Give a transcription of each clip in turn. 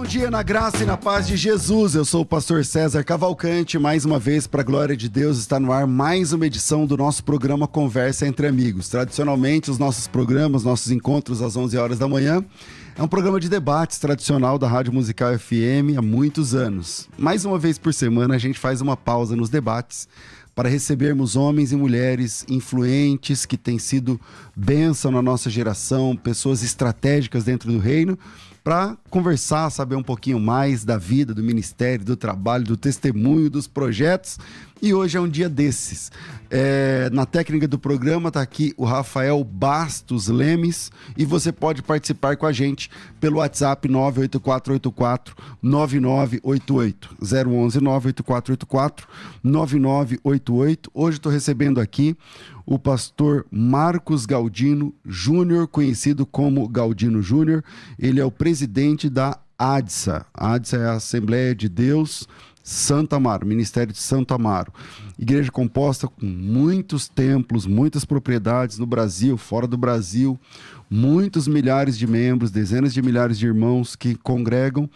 Bom dia na graça e na paz de Jesus. Eu sou o pastor César Cavalcante. Mais uma vez, para a glória de Deus, está no ar mais uma edição do nosso programa Conversa Entre Amigos. Tradicionalmente, os nossos programas, nossos encontros às 11 horas da manhã, é um programa de debates tradicional da Rádio Musical FM há muitos anos. Mais uma vez por semana, a gente faz uma pausa nos debates para recebermos homens e mulheres influentes que têm sido bênção na nossa geração, pessoas estratégicas dentro do reino, para conversar, saber um pouquinho mais da vida, do ministério, do trabalho, do testemunho, dos projetos. E hoje é um dia desses. Na técnica do programa está aqui o Rafael Bastos Lemes e você pode participar com a gente pelo WhatsApp 98484-9988. 011 98484-9988. Hoje estou recebendo aqui o pastor Marcos Galdino Júnior, conhecido como Galdino Júnior. Ele é o presidente da ADSA. A ADSA é a Assembleia de Deus Santo Amaro, Ministério de Santo Amaro. Igreja composta com muitos templos, muitas propriedades no Brasil, fora do Brasil, muitos milhares de membros, dezenas de milhares de irmãos que congregam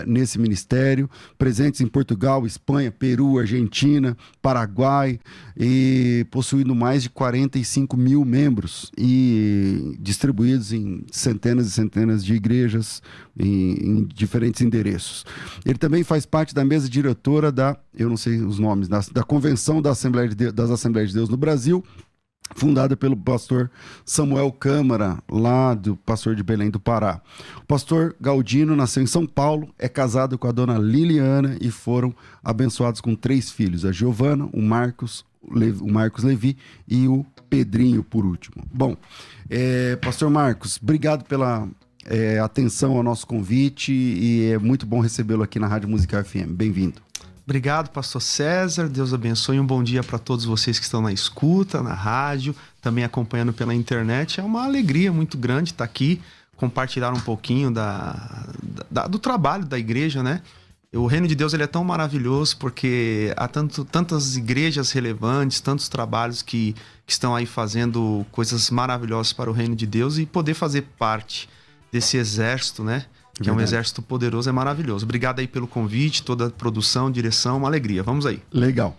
nesse ministério, presentes em Portugal, Espanha, Peru, Argentina, Paraguai, e possuindo mais de 45 mil membros e distribuídos em centenas e centenas de igrejas em diferentes endereços. Ele também faz parte da mesa diretora eu não sei os nomes, da Convenção das Assembleias de Deus no Brasil, fundada pelo pastor Samuel Câmara, lá do pastor de Belém do Pará. O pastor Galdino nasceu em São Paulo, é casado com a dona Liliana e foram abençoados com 3 filhos, a Giovana, o Marcos Levi e o Pedrinho, por último. Bom, pastor Marcos, obrigado pela atenção ao nosso convite e é muito bom recebê-lo aqui na Rádio Musical FM. Bem-vindo. Obrigado, pastor César, Deus abençoe e um bom dia para todos vocês que estão na escuta, na rádio, também acompanhando pela internet. É uma alegria muito grande estar aqui, compartilhar um pouquinho do trabalho da igreja, né? O reino de Deus ele é tão maravilhoso porque há tantas igrejas relevantes, tantos trabalhos que estão aí fazendo coisas maravilhosas para o reino de Deus, e poder fazer parte desse exército, né? Que é um exército poderoso, é maravilhoso. Obrigado aí pelo convite, toda a produção, direção, uma alegria. Vamos aí. Legal.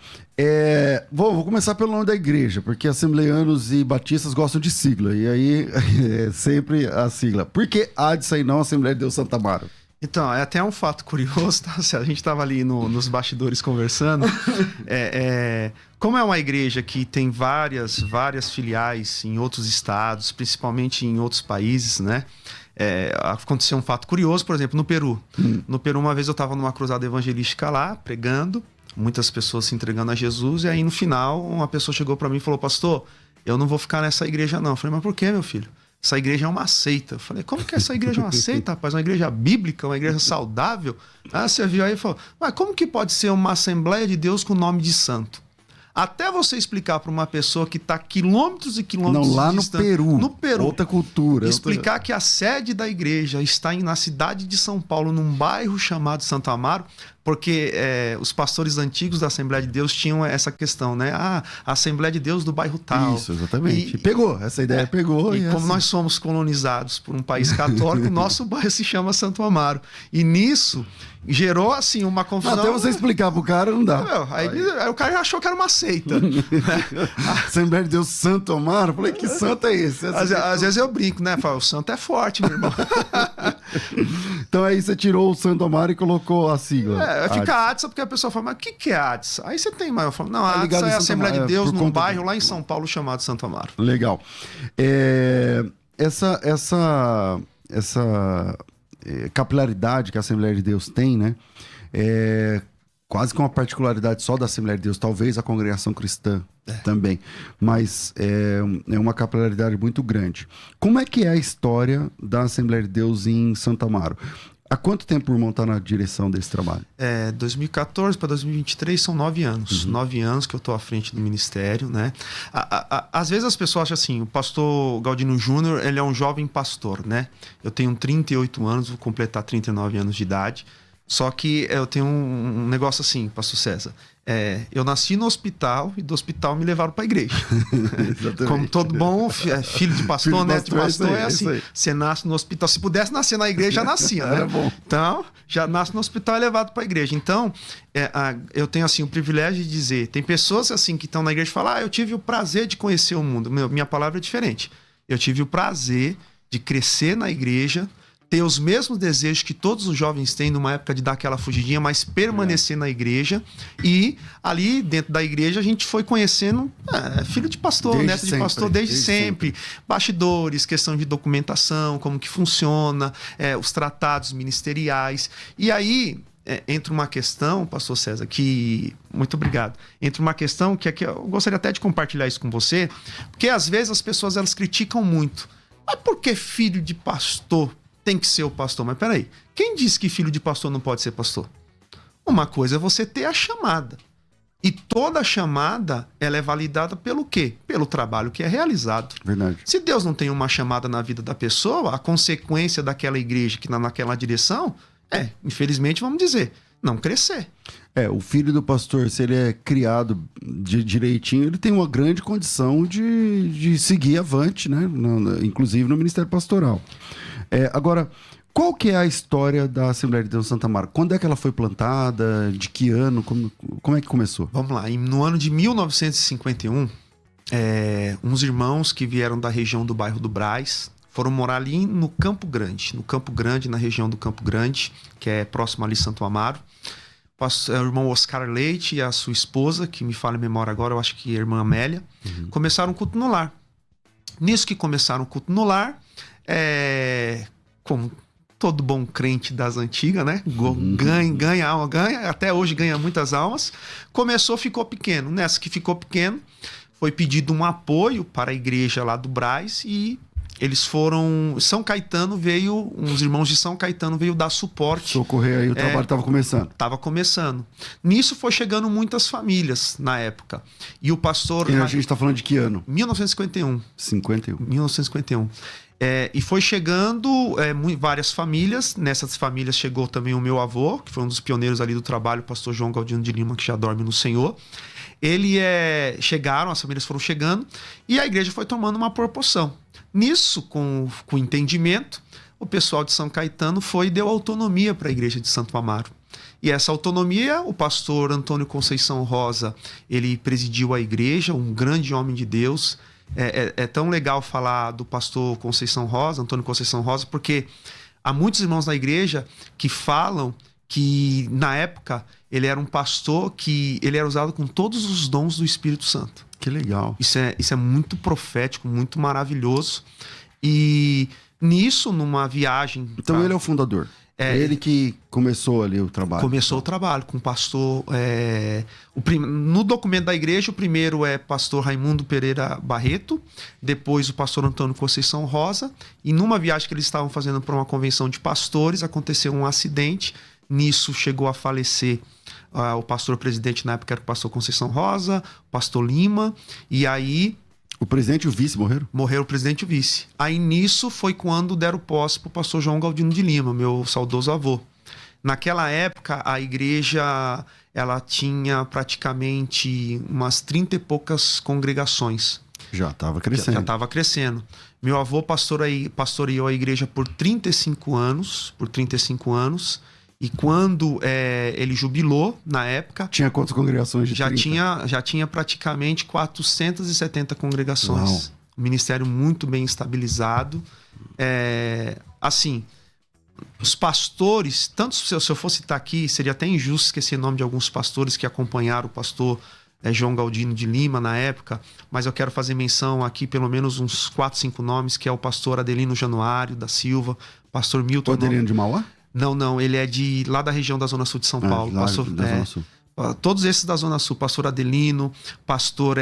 Vou começar pelo nome da igreja, porque assembleanos e batistas gostam de sigla, e aí é sempre a sigla. Por que ADSA e não Assembleia de Deus Santo Amaro? Então, é até um fato curioso, tá? A gente estava ali nos bastidores conversando. Como é uma igreja que tem várias filiais em outros estados, principalmente em outros países, né? Aconteceu um fato curioso, por exemplo, no Peru. No Peru, uma vez eu estava numa cruzada evangelística lá, pregando, muitas pessoas se entregando a Jesus, e aí no final uma pessoa chegou para mim e falou: pastor, eu não vou ficar nessa igreja não. Eu falei: mas por que, meu filho? Essa igreja é uma seita. Eu falei: como que essa igreja é uma seita, rapaz? Uma igreja bíblica, uma igreja saudável? Você viu aí e falou: mas como que pode ser uma Assembleia de Deus com nome de santo? Até você explicar para uma pessoa que está quilômetros e quilômetros lá no Peru, outra cultura. Explicar que a sede da igreja está na cidade de São Paulo, num bairro chamado Santo Amaro, porque os pastores antigos da Assembleia de Deus tinham essa questão, né? A Assembleia de Deus do bairro tal. Isso, exatamente. Essa ideia pegou. E como nós somos colonizados por um país católico, nosso bairro se chama Santo Amaro. E nisso gerou, assim, uma confusão. Até você explicar pro cara, não dá. Aí o cara achou que era uma seita. Assembleia de Deus Santo Amaro? Eu falei: que santo é esse? Às vezes eu brinco, né? Falo: o santo é forte, meu irmão. Então aí você tirou o Santo Amaro e colocou a sigla. Fica ADSA, porque a pessoa fala: mas o que é ADSA? Aí você tem, mas eu falo: não, a ADSA é a Assembleia de Deus num bairro lá em São Paulo chamado Santo Amaro. Legal. Essa capilaridade que a Assembleia de Deus tem, né? Quase que uma particularidade só da Assembleia de Deus, talvez a congregação cristã também, mas é uma capilaridade muito grande. Como é que é a história da Assembleia de Deus em Santo Amaro? Há quanto tempo o irmão está na direção desse trabalho? 2014 para 2023 são 9 anos. 9 anos que eu estou à frente do ministério, né? Às vezes as pessoas acham assim: o pastor Galdino Júnior, ele é um jovem pastor, né? Eu tenho 38 anos, vou completar 39 anos de idade. Só que eu tenho um negócio assim, pastor César. Eu nasci no hospital e do hospital me levaram para a igreja. Como todo bom filho de pastor, neto de pastor, é assim. Você nasce no hospital. Se pudesse nascer na igreja, já nascia, né? Bom. Então, já nasce no hospital e é levado para a igreja. Então, eu tenho assim o privilégio de dizer, tem pessoas assim que estão na igreja e falam, eu tive o prazer de conhecer o mundo. Minha palavra é diferente. Eu tive o prazer de crescer na igreja, ter os mesmos desejos que todos os jovens têm numa época de dar aquela fugidinha, mas permanecer na igreja. E ali dentro da igreja a gente foi conhecendo filho de pastor, neto de pastor, desde sempre. Bastidores, questão de documentação, como que funciona, os tratados ministeriais. E aí entra uma questão, pastor César, que... Muito obrigado. Entra uma questão que aqui eu gostaria até de compartilhar isso com você, porque às vezes as pessoas elas criticam muito. Mas por que filho de pastor tem que ser o pastor? Mas peraí, quem disse que filho de pastor não pode ser pastor? Uma coisa é você ter a chamada. E toda chamada, ela é validada pelo quê? Pelo trabalho que é realizado. Verdade. Se Deus não tem uma chamada na vida da pessoa, a consequência daquela igreja que naquela direção infelizmente, vamos dizer, não crescer. O filho do pastor, se ele é criado direitinho, ele tem uma grande condição de seguir avante, né? Inclusive no ministério pastoral. Agora, qual que é a história da Assembleia de Deus Santa Marta? Quando é que ela foi plantada? De que ano? Como é que começou? Vamos lá. No ano de 1951, uns irmãos que vieram da região do bairro do Brás foram morar ali no Campo Grande. No Campo Grande, na região do Campo Grande, que é próximo ali Santo Amaro. O irmão Oscar Leite e a sua esposa, que me falha a memória agora, eu acho que a irmã Amélia, começaram o culto no lar. Nisso que começaram o culto no lar, como todo bom crente das antigas, né? Ganha alma, até hoje ganha muitas almas. Começou, ficou pequeno. Nessa que ficou pequeno, foi pedido um apoio para a igreja lá do Brás e eles foram... uns irmãos de São Caetano veio dar suporte. Socorrer aí, o trabalho estava começando. Estava começando. Nisso foi chegando muitas famílias na época. E o pastor... E a gente está falando de que ano? 1951. 1951. E foi chegando várias famílias. Nessas famílias chegou também o meu avô, que foi um dos pioneiros ali do trabalho, o pastor João Galdino de Lima, que já dorme no Senhor. Chegaram, as famílias foram chegando, e a igreja foi tomando uma proporção. Nisso, com o entendimento, o pessoal de São Caetano e deu autonomia para a igreja de Santo Amaro. E essa autonomia, o pastor Antônio Conceição Rosa, ele presidiu a igreja, um grande homem de Deus. É tão legal falar do pastor Conceição Rosa, Antônio Conceição Rosa, porque há muitos irmãos na igreja que falam que, na época, ele era um pastor que ele era usado com todos os dons do Espírito Santo. Que legal. Isso é muito profético, muito maravilhoso. E nisso, numa viagem... Então ele é o fundador. Ele que começou ali o trabalho. Começou o trabalho com o pastor... No documento da igreja, o primeiro é pastor Raimundo Pereira Barreto, depois o pastor Antônio Conceição Rosa, e numa viagem que eles estavam fazendo para uma convenção de pastores, aconteceu um acidente. Nisso chegou a falecer o pastor presidente, na época era o pastor Conceição Rosa, o pastor Lima, e aí... O presidente e o vice morreram? Morreram o presidente e o vice. Aí nisso foi quando deram posse para o pastor João Galdino de Lima, meu saudoso avô. Naquela época, a igreja ela tinha praticamente umas 30 e poucas congregações. Já estava crescendo. Já estava crescendo. Meu avô pastoreou a igreja por 35 anos. E quando ele jubilou, na época... Tinha quantas congregações de 30? Já tinha praticamente 470 congregações. Uau. Um ministério muito bem estabilizado. Assim, os pastores... Tanto se eu for citar aqui, seria até injusto esquecer o nome de alguns pastores que acompanharam o pastor João Galdino de Lima na época, mas eu quero fazer menção aqui pelo menos uns 4, 5 nomes, que é o pastor Adelino Januário da Silva, pastor Milton... O Adelino de Mauá? Não, ele é lá da região da Zona Sul de São Paulo. Da Zona Sul. Todos esses da Zona Sul, pastor Adelino, pastor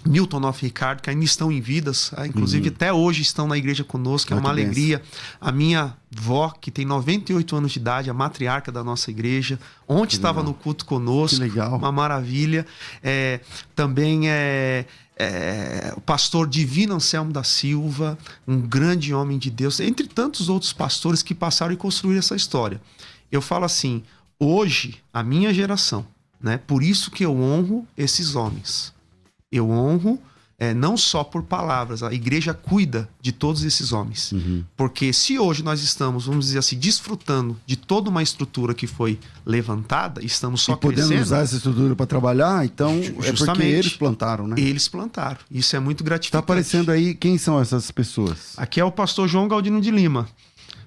Milton Noff Ricardo, que ainda estão em vidas, inclusive até hoje estão na igreja conosco, é uma alegria. A minha vó, que tem 98 anos de idade, a matriarca da nossa igreja, ontem estava no culto conosco. Que legal. Uma maravilha. Também o pastor Divino Anselmo da Silva, um grande homem de Deus, entre tantos outros pastores que passaram e construíram essa história. Eu falo assim, hoje, a minha geração, né? Por isso que eu honro esses homens. Eu honro não só por palavras, a igreja cuida de todos esses homens. Porque se hoje nós estamos, vamos dizer assim, desfrutando de toda uma estrutura que foi levantada, estamos só podendo crescendo. Usar essa estrutura para trabalhar, então é porque eles plantaram, né? Eles plantaram. Isso é muito gratificante. Tá aparecendo aí, quem são essas pessoas? Aqui é o pastor João Galdino de Lima.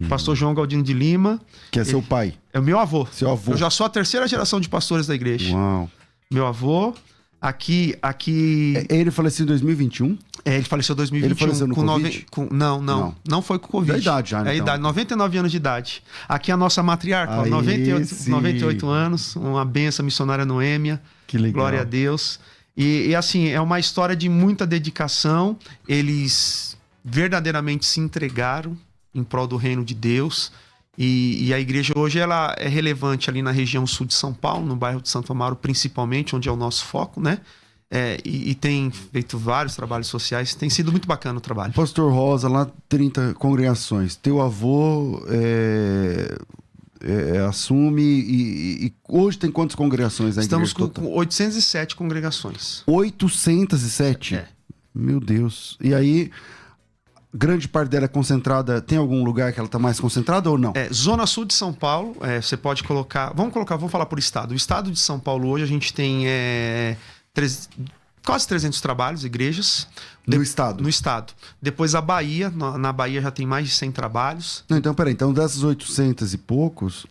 Pastor João Galdino de Lima. Que é seu pai. É o meu avô. Seu avô. Eu já sou a terceira geração de pastores da igreja. Uau. Meu avô... Aqui... Ele faleceu em 2021? Ele faleceu em 2021. Ele faleceu no Covid? Não foi com Covid. É a idade já, né? É a idade, 99 anos de idade. Aqui é a nossa matriarca, 98 anos, uma benção missionária Noêmia. Que legal. Glória a Deus. E assim, é uma história de muita dedicação. Eles verdadeiramente se entregaram em prol do reino de Deus. E a igreja hoje ela é relevante ali na região sul de São Paulo, no bairro de Santo Amaro, principalmente, onde é o nosso foco, né? E tem feito vários trabalhos sociais. Tem sido muito bacana o trabalho. Pastor Rosa, lá 30 congregações. Teu avô assume e hoje tem quantas congregações na igreja? Estamos com 807 congregações. 807? Meu Deus. E aí... Grande parte dela é concentrada. Tem algum lugar que ela está mais concentrada ou não? Zona Sul de São Paulo, você pode colocar. Vamos falar por estado. O estado de São Paulo hoje a gente tem quase 300 trabalhos, igrejas. No estado? No estado. Depois a Bahia. Na Bahia já tem mais de 100 trabalhos. Não, então, peraí. Então, dessas 800 e poucos,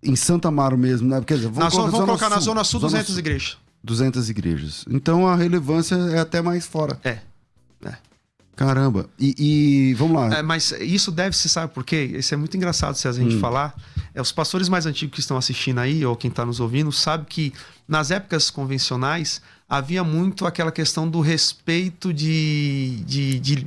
em Santo Amaro mesmo, né? Quer dizer, vamos colocar na Zona Sul 200 igrejas. 200 igrejas. Então, a relevância é até mais fora. Caramba. E vamos lá. Mas isso deve-se, sabe por quê? Isso é muito engraçado se a gente falar. Os pastores mais antigos que estão assistindo aí, ou quem está nos ouvindo, sabe que nas épocas convencionais havia muito aquela questão do respeito de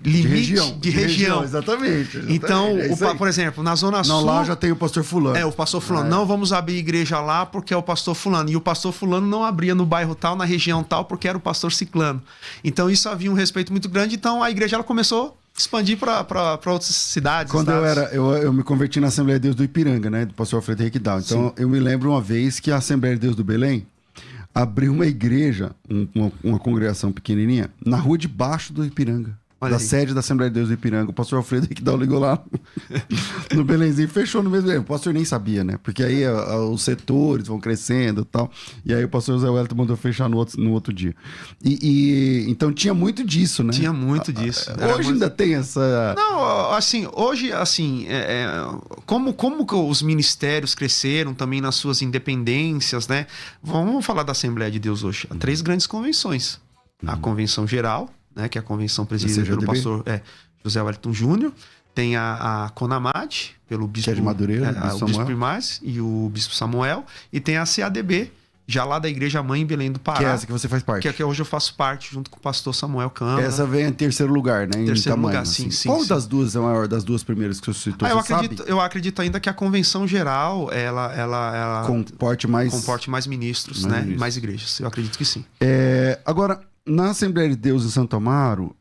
limite de região. Exatamente. Então, por exemplo, na Zona Sul... Não, lá já tem o pastor fulano. O pastor fulano. Não vamos abrir igreja lá porque é o pastor fulano. E o pastor fulano não abria no bairro tal, na região tal, porque era o pastor ciclano. Então, isso havia um respeito muito grande. Então, a igreja ela começou a expandir para outras cidades. Quando eu me converti na Assembleia de Deus do Ipiranga, né? Do pastor Alfredo Requidal. Então, eu me lembro uma vez que a Assembleia de Deus do Belém abriu uma igreja, uma congregação pequenininha, na rua de baixo do Ipiranga. Da sede da Assembleia de Deus do Ipiranga. O pastor Alfredo Requidal ligou lá no Belenzinho, fechou no mesmo tempo. O pastor nem sabia, né? Porque aí os setores vão crescendo e tal. E aí o pastor José Wellington mandou fechar no outro dia. Então tinha muito disso, né? Tinha muito disso. Hoje ainda tem essa... Não, assim, hoje, assim, como os ministérios cresceram também nas suas independências, né? Vamos falar da Assembleia de Deus hoje. Há 3 grandes convenções. A Convenção Geral, né, que é a convenção presidida pelo pastor José Wellington Júnior. Tem a CONAMAD, pelo bispo, que é de Madureira, o bispo Primaz e o bispo Samuel. E tem a CADB, já lá da Igreja Mãe em Belém do Pará. Que é essa que você faz parte. Que é que hoje eu faço parte, junto com o pastor Samuel Câmara. Essa vem em terceiro lugar, né? Terceiro tamanho, lugar, assim. sim. Qual das duas é a maior das duas primeiras que você citou? Eu acredito ainda que a Convenção Geral, ela comporte mais ministros, né? Ministros. Mais igrejas. Eu acredito que sim. Agora... Na Assembleia de Deus em Santo Amaro,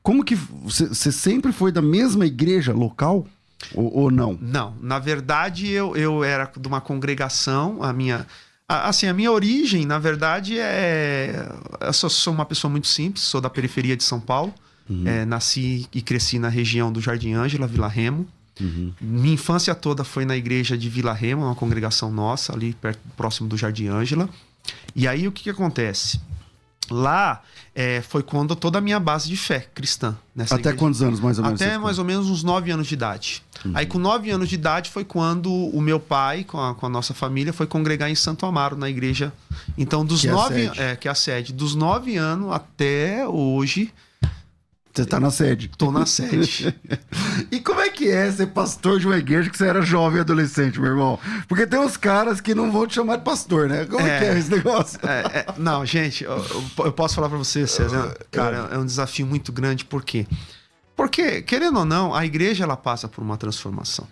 como que você sempre foi da mesma igreja local ou não? Não, na verdade eu era de uma congregação, a minha origem, na verdade, eu sou uma pessoa muito simples, sou da periferia de São Paulo, nasci e cresci na região do Jardim Ângela, Vila Remo. Minha infância toda foi na igreja de Vila Remo, uma congregação nossa, ali próximo do Jardim Ângela. E aí o que acontece? Lá foi quando toda a minha base de fé cristã. Nessa Até igreja. Quantos anos, mais ou menos? Até mais ou menos uns 9 anos de idade. Aí com 9 anos de idade foi quando o meu pai, com a nossa família, foi congregar em Santo Amaro, na igreja. Então, dos 9... que é a sede. Dos 9 anos até hoje... Você tá na sede. Tô na sede. E como é que é ser pastor de uma igreja que você era jovem e adolescente, meu irmão? Porque tem uns caras que não vão te chamar de pastor, né? Como é que é esse negócio? Não, gente, eu posso falar pra você, César, cara, é um desafio muito grande. Por quê? Porque, querendo ou não, a igreja, ela passa por uma transformação.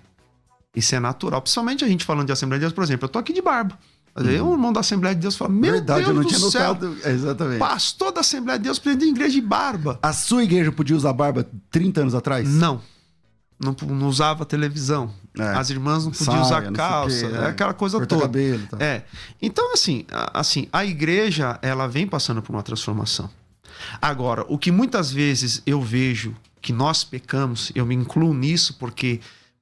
Isso é natural. Principalmente a gente falando de Assembleia de Deus, por exemplo, eu tô aqui de barba. Aí um irmão da Assembleia de Deus fala, meu Verdade, Deus eu não do tinha céu, notado. Exatamente. pastor da Assembleia de Deus, presidente de igreja de barba. A sua igreja podia usar barba 30 anos atrás? Não usava televisão. As irmãs não podiam usar calça, aquela coisa toda. Cabelo, tá. Então, assim, a igreja, ela vem passando por uma transformação. Agora, o que muitas vezes eu vejo que nós pecamos, eu me incluo nisso porque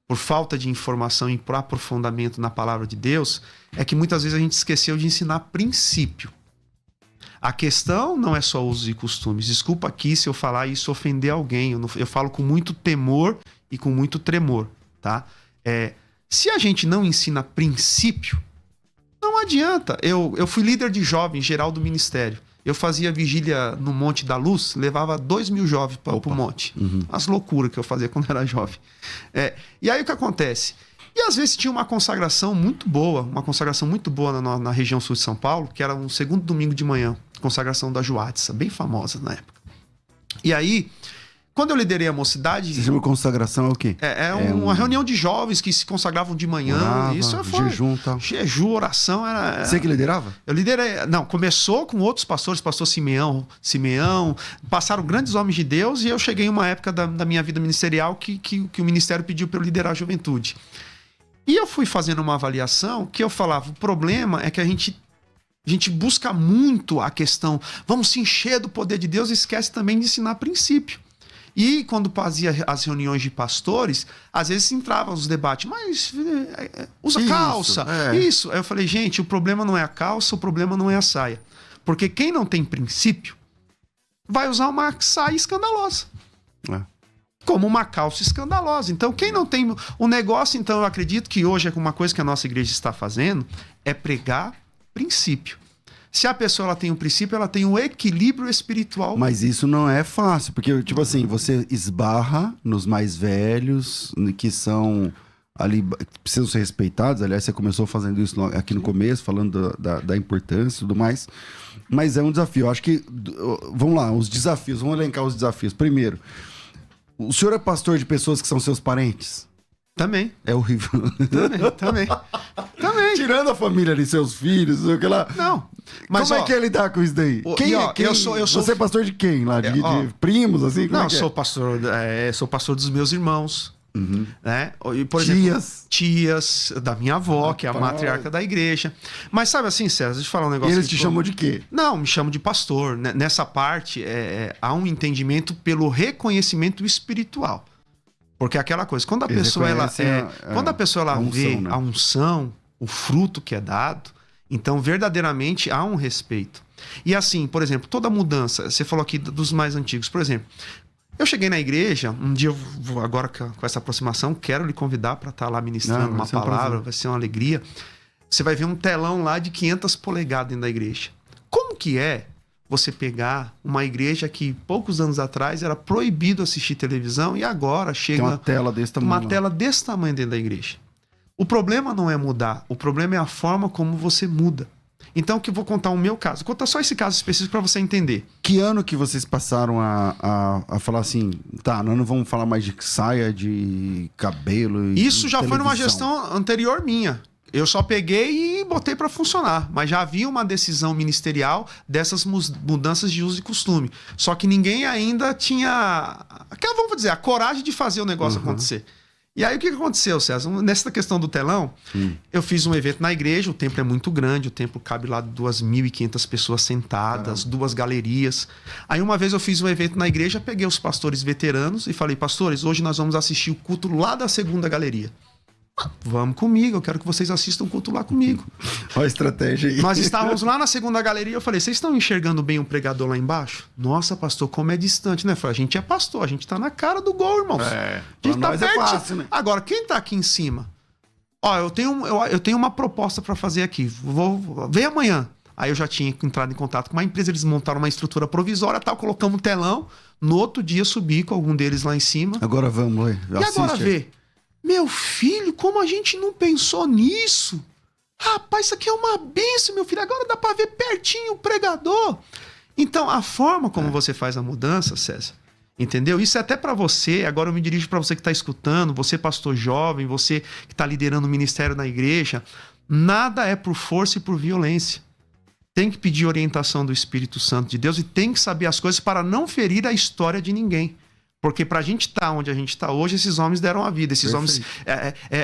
por falta de informação e por aprofundamento na palavra de Deus, é que muitas vezes a gente esqueceu de ensinar princípio. A questão não é só usos e costumes. Desculpa aqui se eu falar isso ofender alguém. Eu falo com muito temor e com muito tremor, tá? Se a gente não ensina princípio, não adianta. Eu fui líder de jovens geral do ministério. Eu fazia vigília no Monte da Luz, levava 2.000 jovens para o monte. As loucuras que eu fazia quando era jovem. E aí o que acontece? E às vezes tinha uma consagração muito boa na região sul de São Paulo, que era um segundo domingo de manhã, consagração da Juatsa, bem famosa na época. E aí, quando eu liderei a mocidade... Você chama consagração é o quê? Uma reunião de jovens que se consagravam de manhã. Orava, isso foi jejum e tal. Jejum, oração, era... Você que liderava? Eu liderei... Não, começou com outros pastores, pastor Simeão, passaram grandes homens de Deus e eu cheguei em uma época da minha vida ministerial que o ministério pediu para eu liderar a juventude. E eu fui fazendo uma avaliação que eu falava, o problema é que a gente busca muito a questão, vamos se encher do poder de Deus e esquece também de ensinar princípio. E quando fazia as reuniões de pastores, às vezes entravam os debates, mas usa calça, isso. Aí eu falei, gente, o problema não é a calça, o problema não é a saia. Porque quem não tem princípio vai usar uma saia escandalosa. Como uma calça escandalosa. Então, quem não tem o negócio, então eu acredito que hoje é uma coisa que a nossa igreja está fazendo, é pregar princípio. Se a pessoa ela tem um princípio, ela tem um equilíbrio espiritual. Mas isso não é fácil, porque, tipo assim, você esbarra nos mais velhos, que são ali, precisam ser respeitados. Aliás, você começou fazendo isso aqui no começo, falando da importância e tudo mais. Mas é um desafio. Eu acho que, vamos lá, os desafios, vamos elencar os desafios. Primeiro, o senhor é pastor de pessoas que são seus parentes? Também. É horrível. Também. Tirando a família ali, seus filhos, sei o que lá. Não. Mas, como é que é lidar com isso daí? Quem? Você é pastor de quem lá? De primos, assim? Como sou pastor dos meus irmãos. Né? E, por exemplo, tias da minha avó, que é a matriarca da igreja. Mas sabe assim, César, deixa eu falar um negócio. E eles te chamam de quê? Não, me chamam de pastor. Nessa parte, há um entendimento pelo reconhecimento espiritual. Porque é aquela coisa, quando a pessoa vê, né, a unção, o fruto que é dado, então verdadeiramente há um respeito. E assim, por exemplo, toda mudança, você falou aqui dos mais antigos, por exemplo, eu cheguei na igreja, um dia eu vou, agora com essa aproximação, quero lhe convidar para estar lá ministrando uma palavra, vai ser uma alegria. Você vai ver um telão lá de 500 polegadas dentro da igreja. Como que é você pegar uma igreja que poucos anos atrás era proibido assistir televisão e agora chega uma tela desse tamanho dentro da igreja? O problema não é mudar, o problema é a forma como você muda. Então, que eu vou contar o meu caso. Vou contar só esse caso específico para você entender. Que ano que vocês passaram a falar assim, tá, nós não vamos falar mais de saia, de cabelo e isso já foi numa gestão anterior minha. Eu só peguei e botei para funcionar. Mas já havia uma decisão ministerial dessas mudanças de uso e costume. Só que ninguém ainda tinha, vamos dizer, a coragem de fazer o negócio acontecer. E aí o que aconteceu, César? Nessa questão do telão, eu fiz um evento na igreja, o templo é muito grande, o templo cabe lá 2.500 pessoas sentadas, 2 galerias. Aí uma vez eu fiz um evento na igreja, peguei os pastores veteranos e falei, pastores, hoje nós vamos assistir o culto lá da 2ª galeria. Vamos comigo, eu quero que vocês assistam o culto lá comigo. Olha a estratégia aí. Nós estávamos lá na 2ª galeria, eu falei, vocês estão enxergando bem o pregador lá embaixo? Nossa, pastor, como é distante, né? Eu falei, a gente é pastor, a gente tá na cara do gol, irmãos. A gente tá perto. É fácil, né? Agora, quem tá aqui em cima? Ó, eu tenho uma proposta para fazer aqui. Vem amanhã. Aí eu já tinha entrado em contato com uma empresa, eles montaram uma estrutura provisória, tal, colocamos um telão. No outro dia subi com algum deles lá em cima. Agora vamos, aí. E agora vê. Meu filho, como a gente não pensou nisso? Rapaz, isso aqui é uma bênção, meu filho. Agora dá para ver pertinho o pregador. Então, a forma como você faz a mudança, César, entendeu? Isso é até para você, agora eu me dirijo para você que está escutando, você pastor jovem, você que está liderando o ministério na igreja. Nada é por força e por violência. Tem que pedir orientação do Espírito Santo de Deus e tem que saber as coisas para não ferir a história de ninguém. Porque para a gente estar onde a gente está hoje, esses homens deram a vida. Esses homens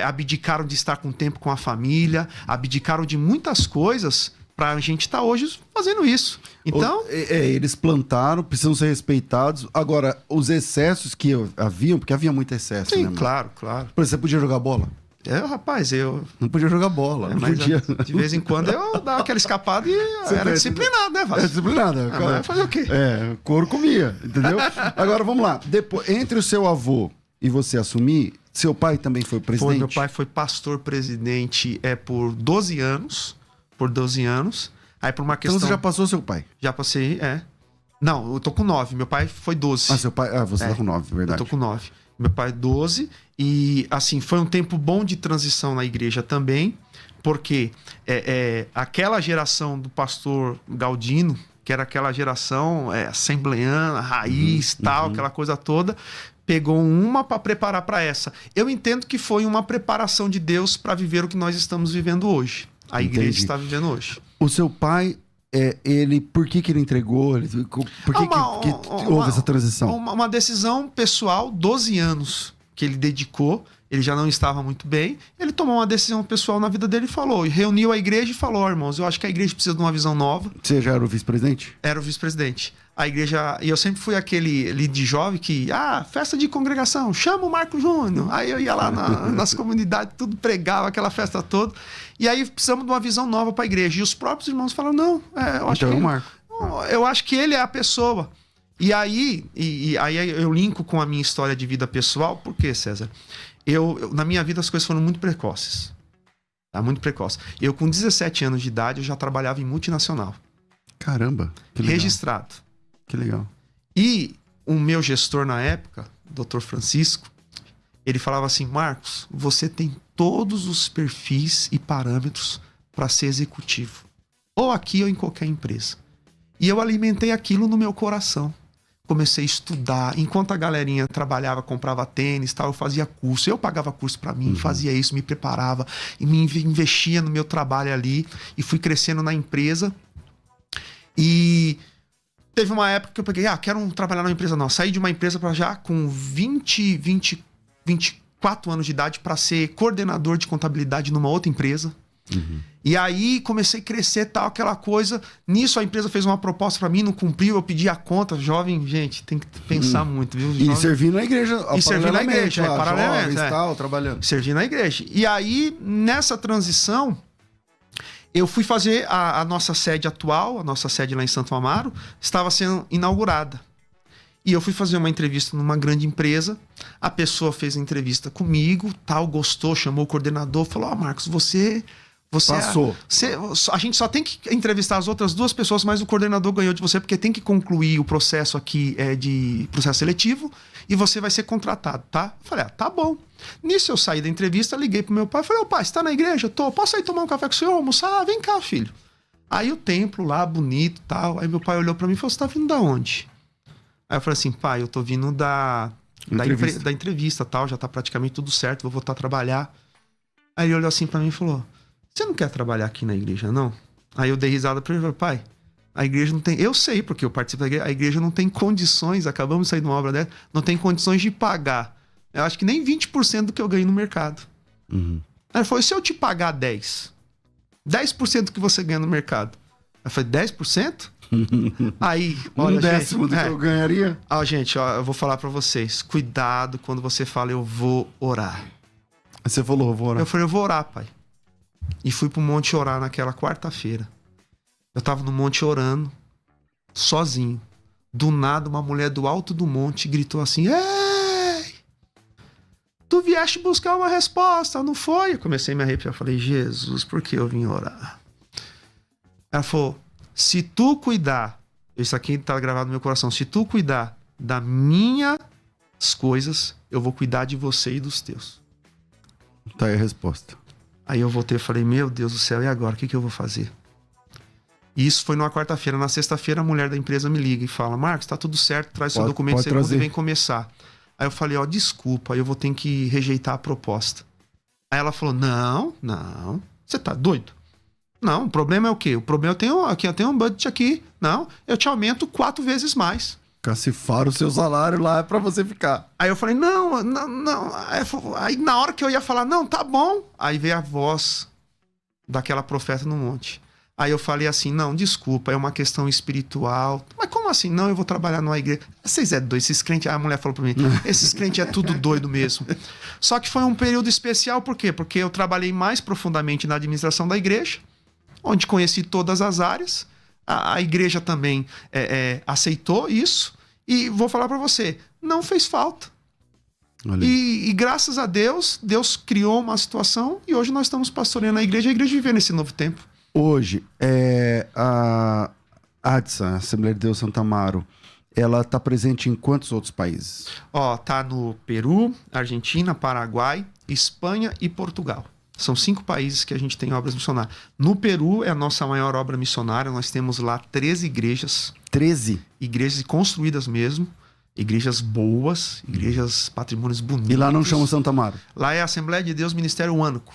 abdicaram de estar com tempo com a família, abdicaram de muitas coisas para a gente estar hoje fazendo isso. Então... eles plantaram, precisam ser respeitados. Agora, os excessos que haviam, porque havia muito excesso, sim, né? claro. Por exemplo, você podia jogar bola? Rapaz, eu... Não podia jogar bola. Não mas podia... De vez em quando eu dava aquela escapada e era disciplinado, né, Vasco? Disciplinado. Mas fazer o quê? Couro comia, entendeu? Agora, vamos lá. Depois, entre o seu avô e você assumir, seu pai também foi presidente? Meu pai foi pastor-presidente por 12 anos. Por 12 anos. Aí por uma questão... Então você já passou seu pai? Já passei, Não, eu tô com 9. Meu pai foi 12. Seu pai... você tá com 9, verdade. Eu tô com 9. Meu pai 12. E, assim, foi um tempo bom de transição na igreja também. Porque aquela geração do pastor Galdino, que era aquela geração assembleana, raiz, tal, aquela coisa toda, pegou uma para preparar para essa. Eu entendo que foi uma preparação de Deus para viver o que nós estamos vivendo hoje. A igreja está vivendo hoje. O seu pai, por que ele entregou? Por que houve essa transição? Uma decisão pessoal, 12 anos que ele dedicou, ele já não estava muito bem, ele tomou uma decisão pessoal na vida dele e falou, e reuniu a igreja e falou, irmãos, eu acho que a igreja precisa de uma visão nova. Você já era o vice-presidente? Era o vice-presidente. A igreja, e eu sempre fui aquele líder de jovem que, festa de congregação, chama o Marco Júnior. Aí eu ia lá nas comunidades, tudo pregava, aquela festa toda. E aí precisamos de uma visão nova para a igreja. E os próprios irmãos falaram, não, eu acho que... Marco. Eu acho que ele é a pessoa. E aí eu linko com a minha história de vida pessoal. Por quê, César? Na minha vida as coisas foram muito precoces. Muito precoce. Eu com 17 anos de idade, eu já trabalhava em multinacional. Caramba, que legal. Registrado. Que legal. E o meu gestor na época, Dr. Francisco, ele falava assim, Marcos, você tem todos os perfis e parâmetros para ser executivo. Ou aqui ou em qualquer empresa. E eu alimentei aquilo no meu coração. Comecei a estudar. Enquanto a galerinha trabalhava, comprava tênis, tal, eu fazia curso. Eu pagava curso para mim, fazia isso, me preparava e me investia no meu trabalho ali. E fui crescendo na empresa. E... teve uma época que eu peguei, quero trabalhar numa empresa não. Saí de uma empresa para já com 24 anos de idade para ser coordenador de contabilidade numa outra empresa. E aí comecei a crescer, tal, aquela coisa. Nisso a empresa fez uma proposta para mim, não cumpriu, eu pedi a conta. Jovem, gente, tem que pensar muito, viu? E servir na igreja. E servir na igreja, paralelamente. Tal, trabalhando. Servir na igreja. E aí, nessa transição... eu fui fazer a nossa sede atual, a nossa sede lá em Santo Amaro, estava sendo inaugurada. E eu fui fazer uma entrevista numa grande empresa, a pessoa fez a entrevista comigo, tal, gostou, chamou o coordenador, falou, Marcos, você passou. A gente só tem que entrevistar as outras 2 pessoas, mas o coordenador ganhou de você, porque tem que concluir o processo aqui de processo seletivo e você vai ser contratado, tá? Eu falei, tá bom. Nisso eu saí da entrevista, liguei pro meu pai, falei, pai, você tá na igreja? Tô, posso ir tomar um café com o senhor, almoçar? Vem cá, filho. Aí o templo lá, bonito, tal, aí meu pai olhou pra mim e falou, você tá vindo da onde? Aí eu falei assim, pai, eu tô vindo da entrevista, tal, já tá praticamente tudo certo, vou voltar a trabalhar. Aí ele olhou assim pra mim e falou, você não quer trabalhar aqui na igreja, não? Aí eu dei risada pra ele e falei, pai, a igreja não tem... eu sei, porque eu participo da igreja, a igreja não tem condições, acabamos de sair de uma obra dessa, não tem condições de pagar. Eu acho que nem 20% do que eu ganho no mercado. Aí ele falou, e se eu te pagar 10%? 10% do que você ganha no mercado. Eu falei, 10%? Aí, olha, décimo do que eu ganharia? Gente, eu vou falar pra vocês. Cuidado quando você fala, eu vou orar. Você falou, eu vou orar. Eu falei, eu vou orar, pai. E fui pro monte orar naquela quarta-feira. Eu tava no monte orando, sozinho. Do nada, uma mulher do alto do monte gritou assim, ei! Tu vieste buscar uma resposta, não foi? Eu comecei a me arrepiar. Eu falei, Jesus, por que eu vim orar? Ela falou, se tu cuidar, isso aqui tá gravado no meu coração, se tu cuidar das minhas coisas, eu vou cuidar de você e dos teus. Tá aí a resposta. Aí eu voltei e falei, meu Deus do céu, e agora? O que eu vou fazer? E isso foi numa quarta-feira. Na sexta-feira, a mulher da empresa me liga e fala, Marcos, tá tudo certo, traz seu documento segundo e vem começar. Aí eu falei, desculpa, eu vou ter que rejeitar a proposta. Aí ela falou, não, Você tá doido? Não, o problema é o quê? O problema eu tenho um budget aqui. Não, eu te aumento 4 vezes mais. Cacifar o seu salário lá pra você ficar. Aí eu falei, não. Aí na hora que eu ia falar, não, tá bom. Aí veio a voz daquela profeta no monte. Aí eu falei assim, não, desculpa, é uma questão espiritual. Mas como assim? Não, eu vou trabalhar numa igreja. Vocês é doido, esses crentes... Aí a mulher falou pra mim, esses crentes é tudo doido mesmo. Só que foi um período especial, por quê? Porque eu trabalhei mais profundamente na administração da igreja, onde conheci todas as áreas. A igreja também aceitou isso. E vou falar pra você, não fez falta. E graças a Deus, Deus criou uma situação e hoje nós estamos pastoreando a igreja vive nesse novo tempo. Hoje, a ADSA, a Assembleia de Deus Santo Amaro, ela está presente em quantos outros países? Tá no Peru, Argentina, Paraguai, Espanha e Portugal. São 5 países que a gente tem obras missionárias. No Peru é a nossa maior obra missionária. Nós temos lá 13 igrejas. 13? Igrejas construídas mesmo. Igrejas boas, igrejas patrimônios bonitos. E lá não chama Santo Amaro? Lá é a Assembleia de Deus Ministério Huânuco.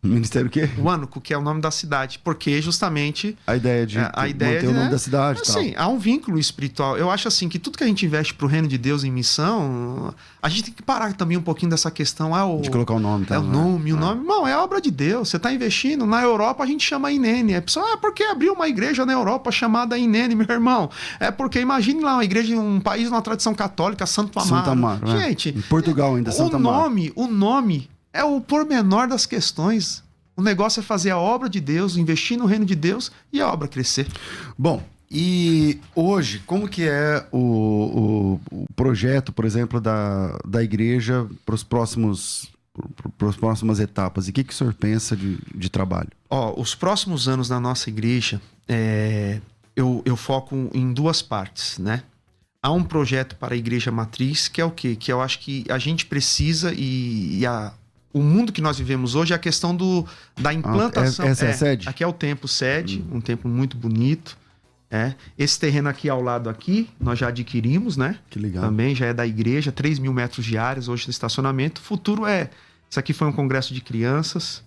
Ministério o quê? Huânuco, que é o nome da cidade. Porque justamente... A ideia de manter o nome da cidade e tal. Sim, há um vínculo espiritual. Eu acho assim que tudo que a gente investe pro reino de Deus em missão, a gente tem que parar também um pouquinho dessa questão. De colocar o nome. Tá, o nome. Não, é a obra de Deus. Você está investindo. Na Europa a gente chama Inene. A pessoa, porque abriu uma igreja na Europa chamada Inene, meu irmão? É porque imagine lá uma igreja em um país, uma tradição católica, Santo Amaro. Santo Amaro, gente, em Portugal ainda, Santo Amaro. O nome é o pormenor das questões. O negócio é fazer a obra de Deus, investir no reino de Deus e a obra crescer. Bom, e hoje, como que é o projeto, por exemplo, da igreja para as próximas etapas? E o que o senhor pensa de trabalho? Os próximos anos na nossa igreja, eu foco em 2 partes, né? Há um projeto para a igreja matriz, que é o quê? Que eu acho que a gente precisa o mundo que nós vivemos hoje é a questão da implantação. Essa é a sede? Aqui é o templo sede, um templo muito bonito. Esse terreno aqui ao lado aqui, nós já adquirimos, né? Que legal. Também já é da igreja, 3.000 metros de áreas hoje no estacionamento. O futuro isso aqui foi um congresso de crianças,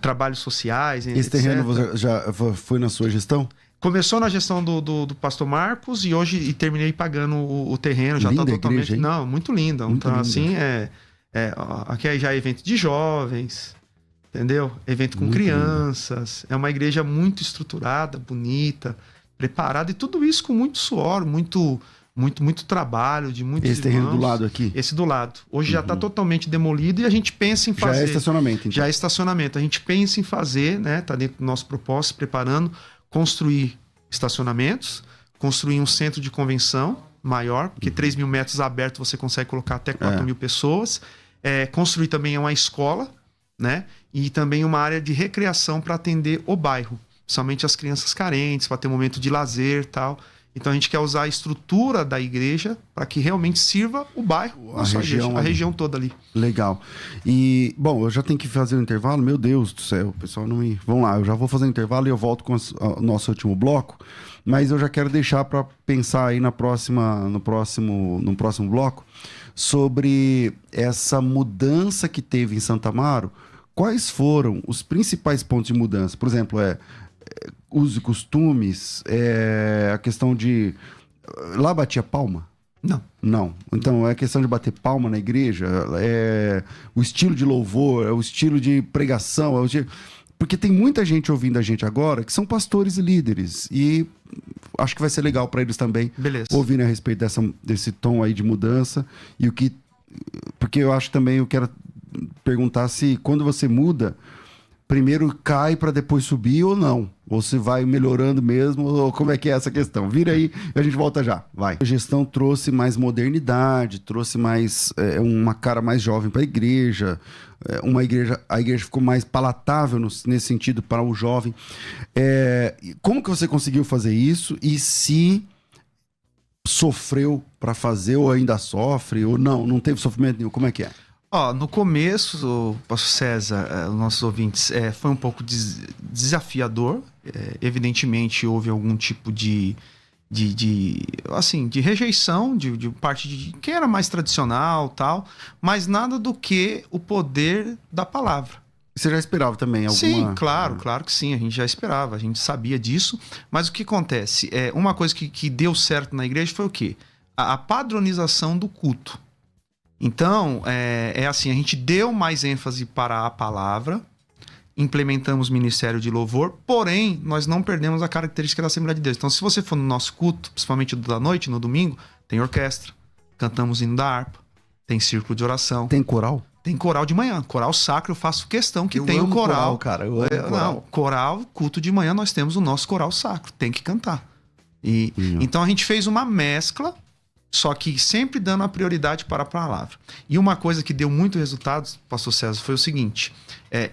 trabalhos sociais, Esse etc. terreno já foi na sua gestão? Começou na gestão do pastor Marcos e terminei pagando o terreno. Já está totalmente... Igreja, hein? Não, muito linda. Muito então, linda. assim, aqui já é evento de jovens, entendeu? Evento com Muito crianças. É uma igreja muito estruturada, bonita, preparada. E tudo isso com muito suor, muito trabalho de muitos Esse terreno do lado aqui? Esse do lado. Hoje já está totalmente demolido e a gente pensa em fazer... Já é estacionamento, então. Já é estacionamento. A gente pensa em fazer, né? Está dentro do nosso propósito, preparando, construir estacionamentos, construir um centro de convenção maior, porque 3.000 metros abertos você consegue colocar até 4.000 pessoas. Construir também uma escola, né? E também uma área de recreação para atender o bairro, somente as crianças carentes, para ter um momento de lazer e tal. Então a gente quer usar a estrutura da igreja para que realmente sirva o bairro, a região toda ali. Legal. E, bom, eu já tenho que fazer um intervalo. Meu Deus do céu, o pessoal não me... Vamos lá, eu já vou fazer um intervalo e eu volto com o nosso último bloco. Mas eu já quero deixar para pensar aí no próximo bloco sobre essa mudança que teve em Santo Amaro. Quais foram os principais pontos de mudança? Por exemplo, usos e costumes, a questão de... Lá batia palma? Não. Então, é questão de bater palma na igreja, o estilo de louvor, o estilo de pregação, porque tem muita gente ouvindo a gente agora que são pastores e líderes, e acho que vai ser legal para eles também ouvirem a respeito desse tom aí de mudança, porque eu acho também, eu quero perguntar se quando você muda, primeiro cai para depois subir ou não. Ou se vai melhorando mesmo, ou como é que é essa questão. Vira aí e a gente volta já. Vai. A gestão trouxe mais modernidade, trouxe mais uma cara mais jovem para a igreja. A igreja ficou mais palatável nesse sentido para o jovem. Como que você conseguiu fazer isso? E se sofreu para fazer, ou ainda sofre, ou não teve sofrimento nenhum? Como é que é? No começo, pastor César, os nossos ouvintes, foi um pouco desafiador. Evidentemente, houve algum tipo de rejeição de parte de quem era mais tradicional, tal, mas nada do que o poder da palavra. Você já esperava também alguma... Sim, claro que sim, a gente já esperava, a gente sabia disso, mas o que acontece? Uma coisa que deu certo na igreja foi o quê? A padronização do culto. Então, assim, a gente deu mais ênfase para a palavra, implementamos o ministério de louvor, porém, nós não perdemos a característica da Assembleia de Deus. Então, se você for no nosso culto, principalmente da noite, no domingo, tem orquestra, cantamos hino da harpa, tem círculo de oração. Tem coral? Tem coral de manhã, coral sacro, eu faço questão que Eu tenha o amo coral. cara, eu amo coral. Não, coral, culto de manhã, nós temos o nosso coral sacro, tem que cantar. Então a gente fez uma mescla, só que sempre dando a prioridade para a palavra. E uma coisa que deu muito resultado, pastor César, foi o seguinte,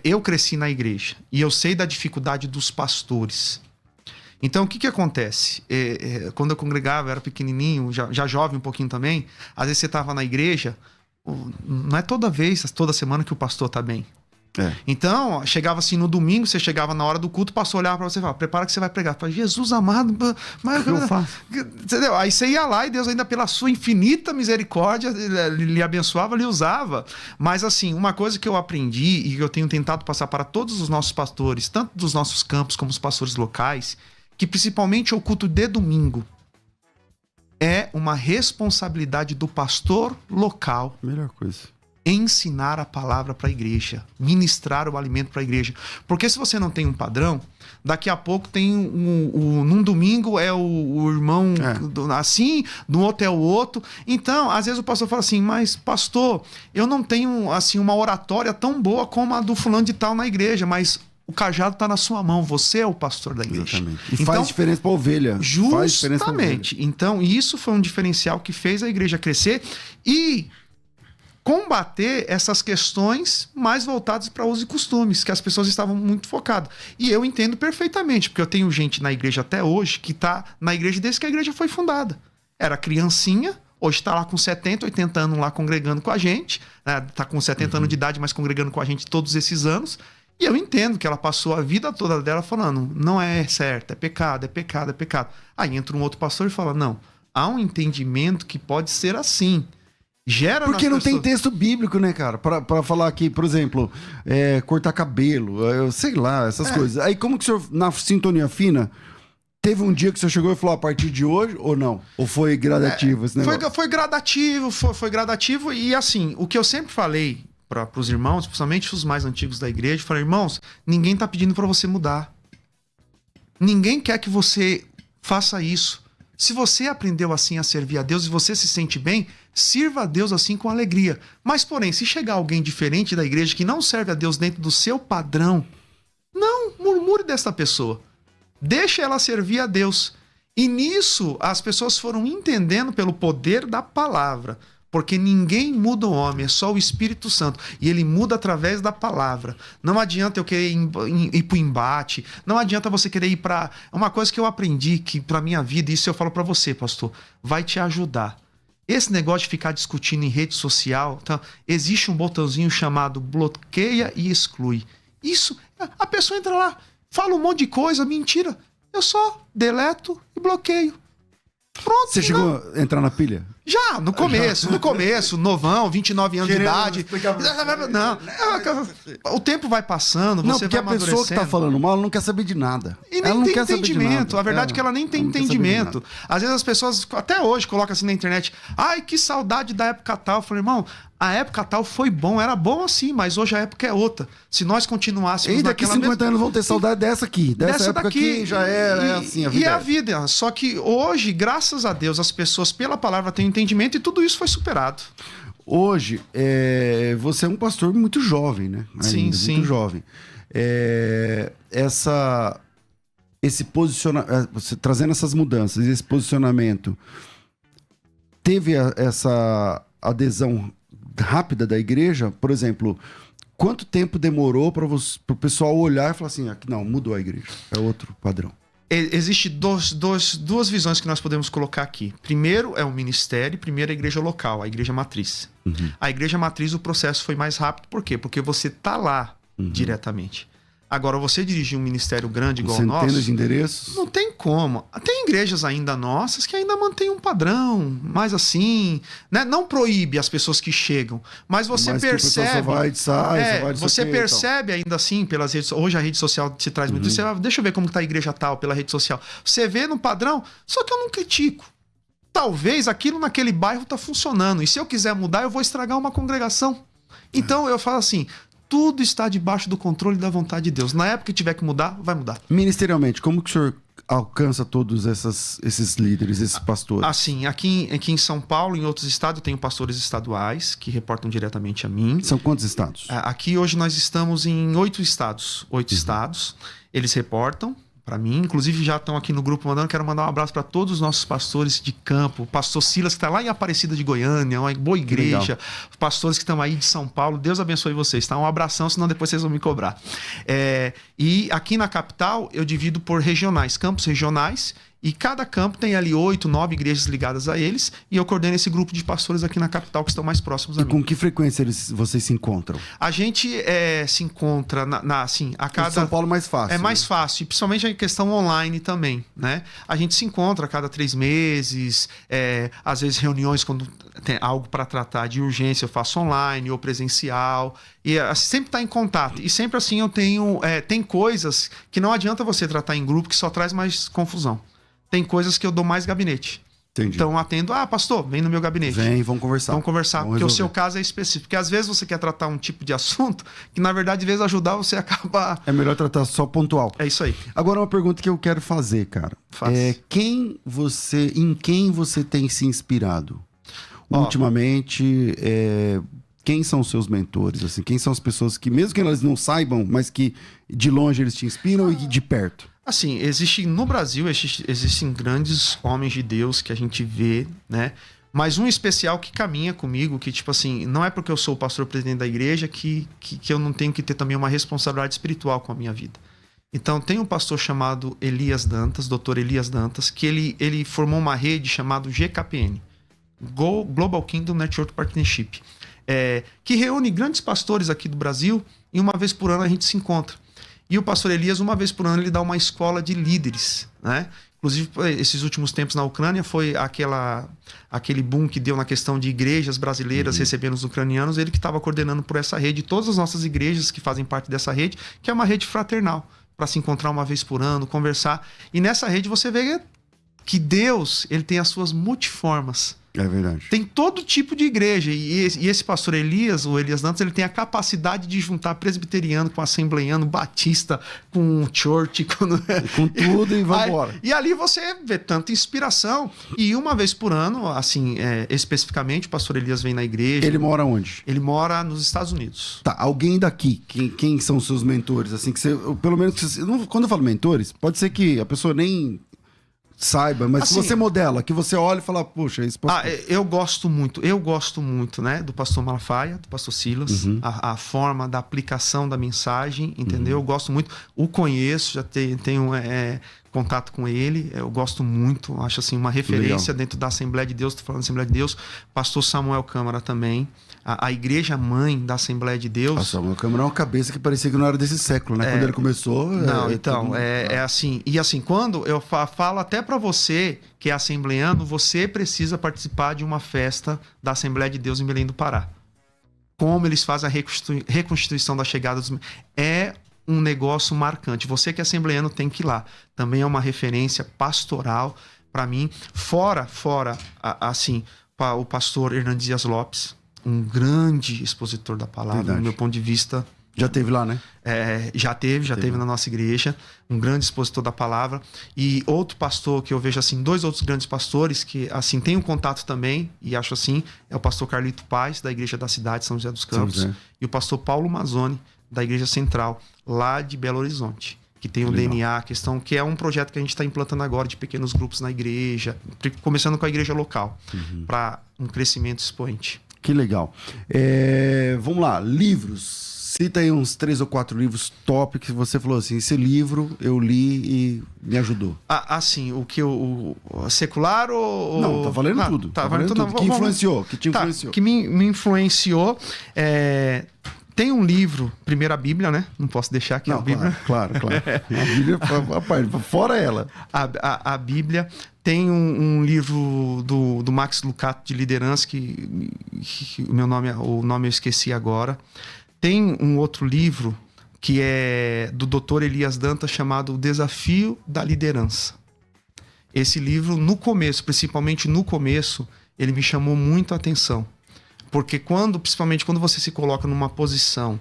eu cresci na igreja e eu sei da dificuldade dos pastores. Então, o que acontece? Quando eu congregava, eu era pequenininho, já jovem um pouquinho também, às vezes você estava na igreja, não é toda semana que o pastor está bem. Então, chegava assim no domingo, você chegava na hora do culto, o pastor olhava para você e falava, prepara que você vai pregar. Falei, Jesus amado, mas eu faço? Entendeu? Aí você ia lá e Deus ainda pela sua infinita misericórdia lhe abençoava, lhe usava. Mas assim, uma coisa que eu aprendi e que eu tenho tentado passar para todos os nossos pastores, tanto dos nossos campos como os pastores locais, que principalmente o culto de domingo é uma responsabilidade do pastor local. Melhor coisa. Ensinar a palavra para a igreja, ministrar o alimento para a igreja. Porque se você não tem um padrão, daqui a pouco tem num domingo é o irmão assim, no outro é o outro. Então, às vezes o pastor fala assim, mas pastor, eu não tenho assim uma oratória tão boa como a do fulano de tal na igreja, mas o cajado está na sua mão, você é o pastor da igreja. Exatamente. E faz diferença para a ovelha. Justamente. Então, isso foi um diferencial que fez a igreja crescer e combater essas questões mais voltadas para usos e costumes, que as pessoas estavam muito focadas. E eu entendo perfeitamente, porque eu tenho gente na igreja até hoje que está na igreja desde que a igreja foi fundada. Era criancinha, hoje está lá com 70, 80 anos lá congregando com a gente, está com 70 anos de idade, mas congregando com a gente todos esses anos. E eu entendo que ela passou a vida toda dela falando, não é certo, é pecado, é pecado, é pecado. Aí entra um outro pastor e fala, não, há um entendimento que pode ser assim. Porque não tem texto bíblico, né, cara? Pra falar aqui, por exemplo, cortar cabelo, sei lá, essas coisas. Aí como que o senhor, na sintonia fina, teve um dia que o senhor chegou e falou a partir de hoje ou não? Ou foi gradativo esse negócio? Foi gradativo e assim, o que eu sempre falei para os irmãos, principalmente os mais antigos da igreja, falei, irmãos, ninguém tá pedindo para você mudar. Ninguém quer que você faça isso. Se você aprendeu assim a servir a Deus e você se sente bem, sirva a Deus assim com alegria. Mas, porém, se chegar alguém diferente da igreja que não serve a Deus dentro do seu padrão, não murmure dessa pessoa. Deixa ela servir a Deus. E nisso, as pessoas foram entendendo pelo poder da palavra. Porque ninguém muda o homem, é só o Espírito Santo. E ele muda através da palavra. Não adianta eu querer ir para o embate. Não adianta você querer ir para... Uma coisa que eu aprendi que para minha vida, isso eu falo para você, pastor, vai te ajudar. Esse negócio de ficar discutindo em rede social, então, existe um botãozinho chamado bloqueia e exclui. Isso, a pessoa entra lá, fala um monte de coisa, mentira. Eu só deleto e bloqueio. Pronto. Você chegou a entrar na pilha? Já, no começo, novão, 29 anos de idade. Não, o tempo vai passando, você vai amadurecendo. Não, porque a pessoa que tá falando mal, ela não quer saber de nada. E nem tem entendimento. A verdade é que ela nem tem entendimento. Às vezes as pessoas, até hoje, colocam assim na internet, ai, que saudade da época tal. Eu falei, irmão, a época tal foi bom, era bom assim, mas hoje a época é outra. Se nós continuássemos e daqui 50 anos vão ter saudade dessa aqui. Dessa época daqui, aqui já é assim, a vida. E a vida. Só que hoje, graças a Deus, as pessoas pela palavra têm entendimento e tudo isso foi superado. Hoje, você é um pastor muito jovem, né? Ainda, sim. Muito jovem. Esse posicionamento, você trazendo essas mudanças, esse posicionamento, teve essa adesão rápida da igreja? Por exemplo, quanto tempo demorou para o pessoal olhar e falar assim, não, mudou a igreja, é outro padrão? Existem duas visões que nós podemos colocar aqui. Primeiro é o ministério, primeiro é a igreja local, a igreja matriz. A igreja matriz, o processo foi mais rápido, por quê? Porque você está lá diretamente. Agora, você dirigir um ministério grande igual o nosso... Centenas de endereços? Não tem como. Tem igrejas ainda nossas que ainda mantêm um padrão, mais assim... Né? Não proíbe as pessoas que chegam, mas você percebe... Só vai de sai, só vai de você percebe ainda assim, pelas redes... Hoje a rede social te traz muito isso. Deixa eu ver como está a igreja tal, pela rede social. Você vê no padrão, só que eu não critico. Talvez aquilo naquele bairro está funcionando. E se eu quiser mudar, eu vou estragar uma congregação. Então eu falo assim... Tudo está debaixo do controle da vontade de Deus. Na época que tiver que mudar, vai mudar. Ministerialmente, como que o senhor alcança todos esses líderes, esses pastores? Assim, aqui em São Paulo, em outros estados, eu tenho pastores estaduais que reportam diretamente a mim. São quantos estados? Aqui hoje nós estamos em 8 estados. 8 estados. Eles reportam para mim, inclusive já estão aqui no grupo mandando. Quero mandar um abraço para todos os nossos pastores de campo, o pastor Silas, que está lá em Aparecida de Goiânia, uma boa igreja, os pastores que estão aí de São Paulo. Deus abençoe vocês, tá? Um abração, senão depois vocês vão me cobrar. E aqui na capital eu divido por regionais, campos regionais, e cada campo tem ali 8, 9 igrejas ligadas a eles, e eu coordeno esse grupo de pastores aqui na capital que estão mais próximos a mim. E com que frequência vocês se encontram? A gente se encontra assim, a cada... Em São Paulo é mais fácil. É mais fácil, e principalmente a questão online também, né? A gente se encontra a cada 3 meses, às vezes reuniões quando tem algo para tratar de urgência, eu faço online ou presencial, e sempre está em contato. E sempre assim eu tenho... tem coisas que não adianta você tratar em grupo, que só traz mais confusão. Tem coisas que eu dou mais gabinete. Entendi. Então atendo, pastor, vem no meu gabinete. Vem, vamos conversar. Vamos conversar, porque o seu caso é específico. Porque às vezes você quer tratar um tipo de assunto que, na verdade, às vezes ajudar você acaba... É melhor tratar só pontual. É isso aí. Agora, uma pergunta que eu quero fazer, cara. Em quem você tem se inspirado? Ultimamente, quem são os seus mentores? Assim, quem são as pessoas que, mesmo que elas não saibam, mas que de longe eles te inspiram e de perto? Assim, no Brasil existem grandes homens de Deus que a gente vê, né? Mas um especial que caminha comigo, que tipo assim, não é porque eu sou o pastor presidente da igreja que eu não tenho que ter também uma responsabilidade espiritual com a minha vida. Então tem um pastor chamado Elias Dantas, Dr. Elias Dantas, que ele formou uma rede chamada GKPN, Global Kingdom Network Partnership, que reúne grandes pastores aqui do Brasil e uma vez por ano a gente se encontra. E o pastor Elias, uma vez por ano, ele dá uma escola de líderes, né? Inclusive, esses últimos tempos na Ucrânia foi aquele boom que deu na questão de igrejas brasileiras recebendo os ucranianos. Ele que estava coordenando por essa rede, todas as nossas igrejas que fazem parte dessa rede, que é uma rede fraternal, para se encontrar uma vez por ano, conversar. E nessa rede você vê que Deus, ele tem as suas multiformas. É verdade. Tem todo tipo de igreja. E esse pastor Elias, o Elias Dantas, ele tem a capacidade de juntar presbiteriano com assembleiano, batista, com church, com tudo e vambora. E ali você vê tanta inspiração. E uma vez por ano, assim, especificamente, o pastor Elias vem na igreja. Ele mora onde? Ele mora nos Estados Unidos. Tá, alguém daqui, quem são os seus mentores? Assim, que você, pelo menos, quando eu falo mentores, pode ser que a pessoa nem saiba, mas assim, se você modela, que você olha e fala, puxa, isso pode... eu gosto muito, né, do pastor Malafaia, do pastor Silas, a forma da aplicação da mensagem, entendeu? Eu gosto muito, o conheço, já tenho contato com ele, eu gosto muito, acho assim, uma referência dentro da Assembleia de Deus, tô falando da Assembleia de Deus, pastor Samuel Câmara também, a igreja mãe da Assembleia de Deus. Nossa, Samuel Câmara é uma cabeça que parecia que não era desse século, né? Quando ele começou... É assim, e assim, quando eu falo até para você que é assembleano, você precisa participar de uma festa da Assembleia de Deus em Belém do Pará. Como eles fazem a reconstituição da chegada dos... É um negócio marcante. Você que é assembleano tem que ir lá. Também é uma referência pastoral para mim. Fora, assim, o pastor Hernandes Dias Lopes, um grande expositor da palavra, do meu ponto de vista. Já teve lá, né? Já teve na nossa igreja, um grande expositor da palavra. E outro pastor que eu vejo assim, 2 outros grandes pastores que assim tenho contato também, e acho assim, é o pastor Carlito Paz, da Igreja da Cidade, São José dos Campos, e o pastor Paulo Mazzoni, da Igreja Central, lá de Belo Horizonte, que tem o DNA, a questão, que é um projeto que a gente está implantando agora de pequenos grupos na igreja, começando com a igreja local, para um crescimento expoente. Que legal. Vamos lá, livros. Cita aí uns 3 ou 4 livros top que você falou assim, esse livro eu li e me ajudou. Assim, o que o secular ou... Não, tá valendo tudo. Tá valendo tudo. Que influenciou, que te influenciou. Que me influenciou. Tem um livro, primeiro a Bíblia, né? Não posso deixar aqui a Bíblia. Claro. A Bíblia, fora ela. A Bíblia. Tem um livro do Max Lucado de liderança, que o nome eu esqueci agora. Tem um outro livro que é do Dr. Elias Dantas, chamado O Desafio da Liderança. Esse livro, principalmente no começo, ele me chamou muito a atenção. Porque principalmente quando você se coloca numa posição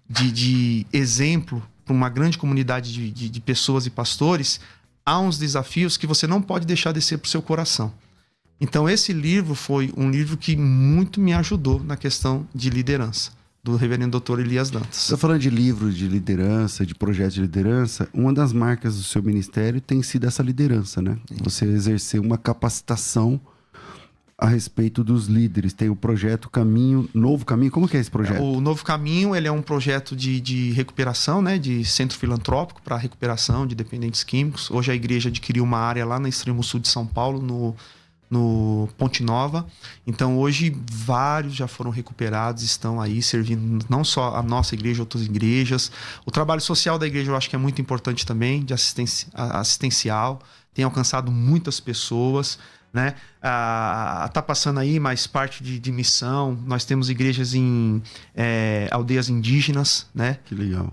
de exemplo para uma grande comunidade de pessoas e pastores, há uns desafios que você não pode deixar descer para o seu coração. Então esse livro foi um livro que muito me ajudou na questão de liderança, do reverendo Dr. Elias Dantas. Você está falando de livros de liderança, de projetos de liderança. Uma das marcas do seu ministério tem sido essa liderança, né? Você exercer uma capacitação a respeito dos líderes. Tem o projeto Novo Caminho. Como que é esse projeto? O Novo Caminho, ele é um projeto de recuperação, né? De centro filantrópico para recuperação de dependentes químicos. Hoje a igreja adquiriu uma área lá no extremo sul de São Paulo, no Ponte Nova. Então hoje vários já foram recuperados, estão aí servindo não só a nossa igreja, outras igrejas. O trabalho social da igreja eu acho que é muito importante também, de assistencial. Tem alcançado muitas pessoas, né? Tá passando aí mais parte de missão. Nós temos igrejas em aldeias indígenas, né? Que legal.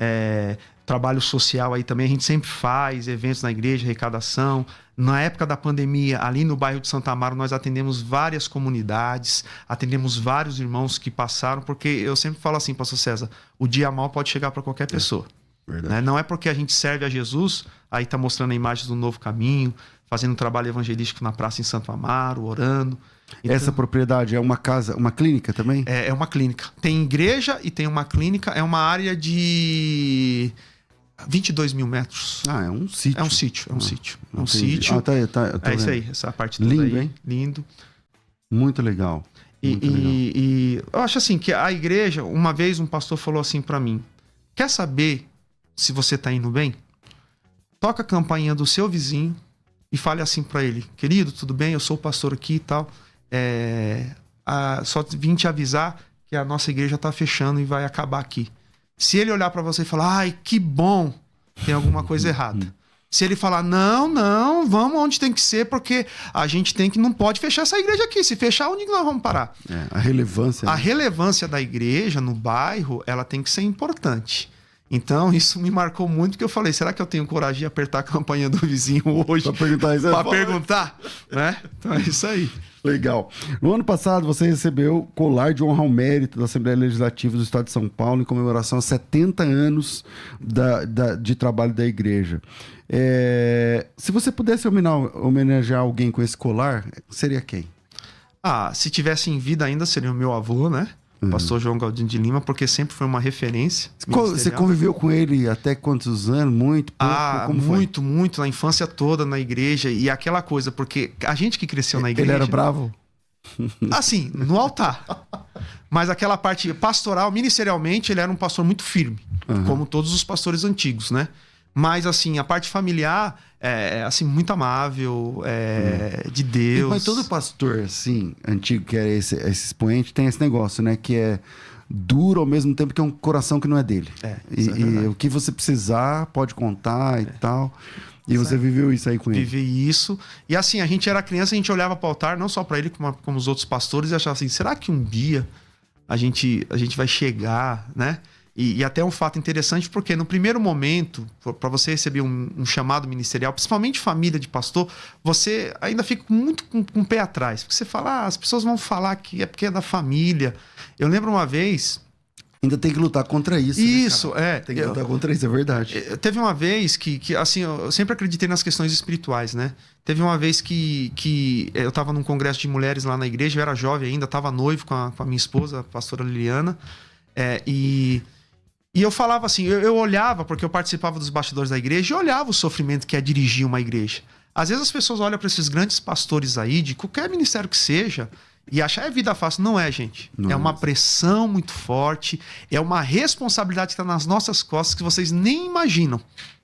Trabalho social aí também, a gente sempre faz eventos na igreja, arrecadação. Na época da pandemia, ali no bairro de Santa Amaro, nós atendemos várias comunidades, atendemos vários irmãos que passaram, porque eu sempre falo assim, pastor César, o dia mal pode chegar para qualquer pessoa. Né? Não é porque a gente serve a Jesus, aí está mostrando imagens do Novo Caminho, fazendo um trabalho evangelístico na praça em Santo Amaro, orando. Então, essa propriedade é uma casa, uma clínica também? É uma clínica. Tem igreja e tem uma clínica. É uma área de 22 mil metros. É um sítio. É um sítio. É um sítio. Tá isso aí, essa parte toda lindo, aí. Hein? Lindo. Muito legal. E eu acho assim, que a igreja, uma vez um pastor falou assim para mim, quer saber se você tá indo bem? Toca a campainha do seu vizinho e fale assim para ele, querido, tudo bem? Eu sou o pastor aqui e tal. Só vim te avisar que a nossa igreja tá fechando e vai acabar aqui. Se ele olhar para você e falar, ai, que bom, tem alguma coisa errada. Se ele falar, não, vamos onde tem que ser, porque a gente não pode fechar essa igreja aqui. Se fechar, onde nós vamos parar? A relevância. A relevância da igreja no bairro, ela tem que ser importante. Então, isso me marcou muito, porque eu falei, será que eu tenho coragem de apertar a campanha do vizinho hoje? Para perguntar isso. Para perguntar, né? Então é isso aí. Legal. No ano passado, você recebeu o colar de honra ao mérito da Assembleia Legislativa do Estado de São Paulo em comemoração a 70 anos de trabalho da igreja. Se você pudesse homenagear alguém com esse colar, seria quem? Se tivesse em vida ainda, seria o meu avô, né? Pastor João Galdino de Lima, porque sempre foi uma referência. Você conviveu com ele até quantos anos? Muito? Pouco? Como muito, na infância toda na igreja. E aquela coisa, porque a gente que cresceu na igreja... Ele era bravo? Assim, no altar. Mas aquela parte pastoral, ministerialmente, ele era um pastor muito firme. Como todos os pastores antigos, né? Mas, assim, a parte familiar assim, muito amável, de Deus. Mas todo pastor, assim, antigo, que é esse expoente, tem esse negócio, né? Que é duro ao mesmo tempo que é um coração que não é dele. E o que você precisar, pode contar e tal. E você viveu isso aí com ele? Vivi isso. E assim, a gente era criança, a gente olhava para o altar, não só para ele, como os outros pastores, e achava assim, será que um dia a gente vai chegar, né? E até um fato interessante, porque no primeiro momento, para você receber um chamado ministerial, principalmente família de pastor, você ainda fica muito com o pé atrás. Porque você fala, as pessoas vão falar que é porque é da família. Eu lembro uma vez... Ainda tem que lutar contra isso. Isso, né, Tem que lutar contra isso, é verdade. Teve uma vez que, assim, eu sempre acreditei nas questões espirituais, né? Teve uma vez que eu estava num congresso de mulheres lá na igreja, eu era jovem ainda, estava noivo com a minha esposa, a pastora Liliana, e eu falava assim, eu olhava, porque eu participava dos bastidores da igreja, e olhava o sofrimento que é dirigir uma igreja. Às vezes as pessoas olham para esses grandes pastores aí, de qualquer ministério que seja, e acham é vida fácil. Não é, gente. É uma pressão muito forte, é uma responsabilidade que está nas nossas costas que vocês nem imaginam,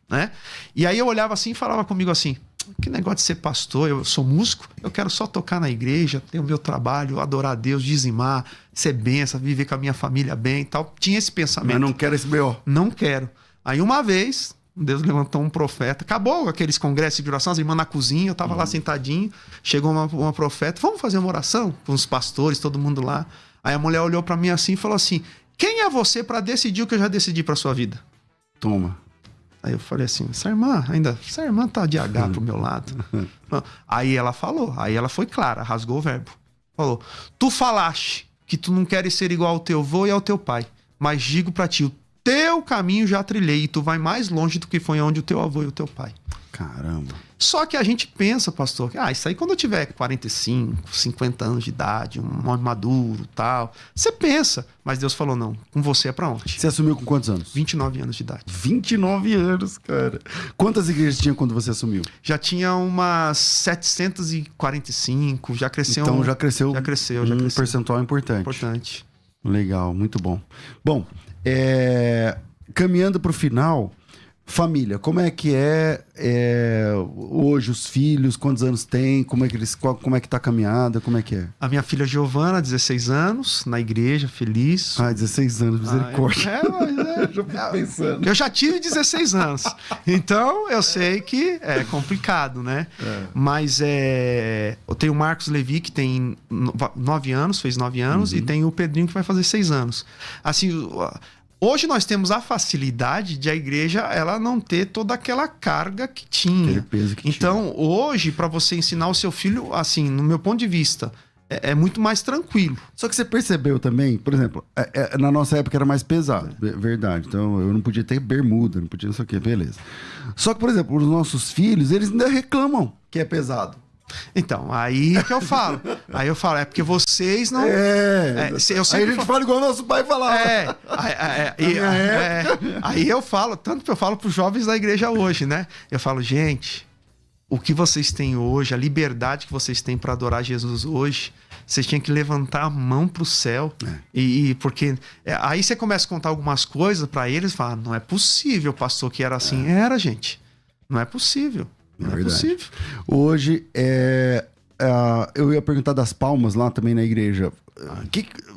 né? E aí eu olhava assim e falava comigo assim, que negócio de ser pastor, eu sou músico, eu quero só tocar na igreja, ter o meu trabalho, adorar a Deus, dizimar, ser benção, viver com a minha família bem e tal. Tinha esse pensamento. Mas não quero esse B.O. Não quero. Aí uma vez, Deus levantou um profeta, acabou aqueles congressos de oração, as irmãs na cozinha, eu tava lá sentadinho, chegou uma profeta, vamos fazer uma oração com os pastores, todo mundo lá. Aí a mulher olhou para mim assim e falou assim, quem é você para decidir o que eu já decidi para sua vida? Toma. Aí eu falei assim, essa irmã tá de H pro meu lado. Aí ela falou, aí ela foi clara, rasgou o verbo. Falou, tu falaste que tu não queres ser igual ao teu avô e ao teu pai, mas digo pra ti, o teu caminho já trilhei e tu vai mais longe do que foi onde o teu avô e o teu pai. Caramba. Só que a gente pensa, pastor, isso aí quando eu tiver 45, 50 anos de idade, um homem maduro e tal. Você pensa, mas Deus falou, não, com você é pra onde? Você assumiu com quantos anos? 29 anos de idade. 29 anos, cara. Quantas igrejas tinha quando você assumiu? Já tinha umas 745, já cresceu. Então já cresceu. Já cresceu. Percentual importante. Importante. Legal, muito bom. Bom, caminhando pro final... Família, como é que hoje os filhos, quantos anos tem, como é que tá a caminhada, como é que é? A minha filha Giovana, 16 anos, na igreja, feliz. 16 anos, misericórdia. Já fico pensando. Eu já tive 16 anos, então eu sei que é complicado, né? Mas eu tenho o Marcos Levi, que tem 9 anos, fez 9 anos, e tem o Pedrinho, que vai fazer 6 anos. Assim... Hoje nós temos a facilidade de a igreja ela não ter toda aquela carga que tinha. Aquele peso que então, tinha. Hoje, para você ensinar o seu filho, assim, no meu ponto de vista, é muito mais tranquilo. Só que você percebeu também, por exemplo, na nossa época era mais pesado, verdade. Então eu não podia ter bermuda, não podia não sei o quê, beleza. Só que, por exemplo, os nossos filhos, eles ainda reclamam que é pesado. Então, aí que eu falo. Aí eu falo, é porque vocês não... eu aí a gente fala igual o nosso pai falava. Aí eu falo, tanto que eu falo para os jovens da igreja hoje, né? Eu falo, gente, o que vocês têm hoje, a liberdade que vocês têm para adorar Jesus hoje, vocês tinham que levantar a mão para o céu. Porque aí você começa a contar algumas coisas para eles e fala, não é possível, pastor, que era assim. Era, gente. Não é possível. Não é possível. Hoje, eu ia perguntar das palmas lá também na igreja.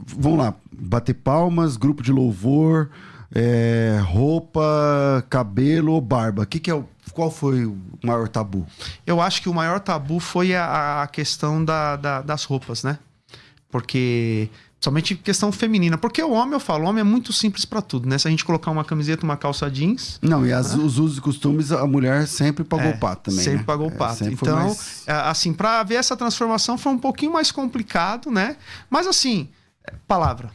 Vamos lá, bater palmas, grupo de louvor, roupa, cabelo ou barba. Qual foi o maior tabu? Eu acho que o maior tabu foi a questão das roupas, né? Porque... Somente questão feminina. Porque o homem é muito simples pra tudo, né? Se a gente colocar uma camiseta, uma calça jeans... Não, e os usos e costumes, a mulher sempre pagou o pato também, sempre né? Pagou o pato. Então, assim, pra ver essa transformação foi um pouquinho mais complicado, né? Mas assim, palavra.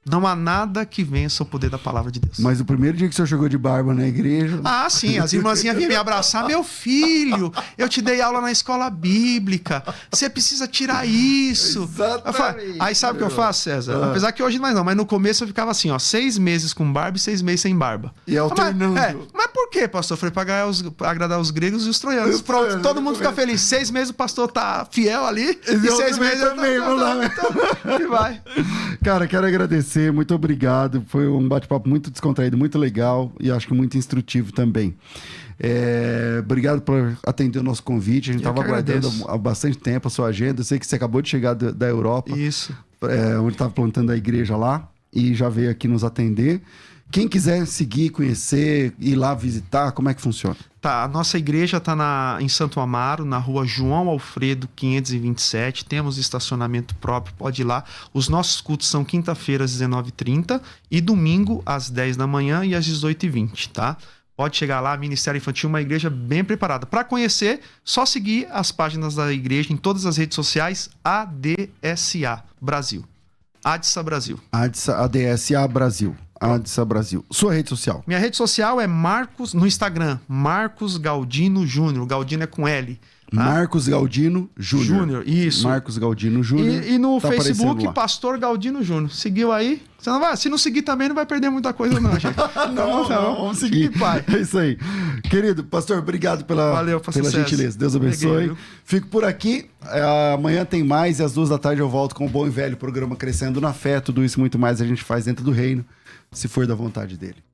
Não há nada que vença o poder da palavra de Deus. Mas o primeiro dia que o senhor chegou de barba na igreja... Sim. As irmãzinhas vinham me abraçar. Meu filho, eu te dei aula na escola bíblica. Você precisa tirar isso. Exatamente. Aí sabe o que eu faço, César? Apesar que hoje mais não. Mas no começo eu ficava assim, 6 meses com barba e 6 meses sem barba. E alternando. Mas por quê, pastor? Eu falei, pra agradar os gregos e os troianos. Pronto, todo mundo fica feliz. 6 meses o pastor tá fiel ali. E 6 meses eu também. Vamos lá. Então, e vai. Cara, quero agradecer. Muito obrigado. Foi um bate-papo muito descontraído, muito legal e acho que muito instrutivo também. Obrigado por atender o nosso convite. A gente estava aguardando há bastante tempo a sua agenda. Eu sei que você acabou de chegar da Europa. Isso. Onde estava plantando a igreja lá e já veio aqui nos atender. Quem quiser seguir, conhecer, ir lá visitar, como é que funciona? A nossa igreja está em Santo Amaro, na rua João Alfredo 527. Temos estacionamento próprio, pode ir lá. Os nossos cultos são quinta-feira às 19h30 e domingo às 10 da manhã e às 18h20, tá? Pode chegar lá, Ministério Infantil, uma igreja bem preparada. Para conhecer, só seguir as páginas da igreja em todas as redes sociais, ADSA Brasil. ADSA Brasil. ADSA Brasil. ADSA Brasil. Sua rede social? Minha rede social é Marcos, no Instagram, Marcos Galdino Júnior. Galdino é com L. Tá? Marcos Galdino Júnior. Isso. Marcos Galdino Júnior. E no Facebook, Pastor Galdino Júnior. Seguiu aí? Você não vai, se não seguir também, não vai perder muita coisa, não, gente. não, vamos seguir, pai. É isso aí. Querido, pastor, obrigado pela gentileza. Deus abençoe. Peguei, fico por aqui. Amanhã tem mais e às 2 da tarde eu volto com o bom e velho programa Crescendo na Fé. Tudo isso e muito mais a gente faz dentro do reino, se for da vontade dele.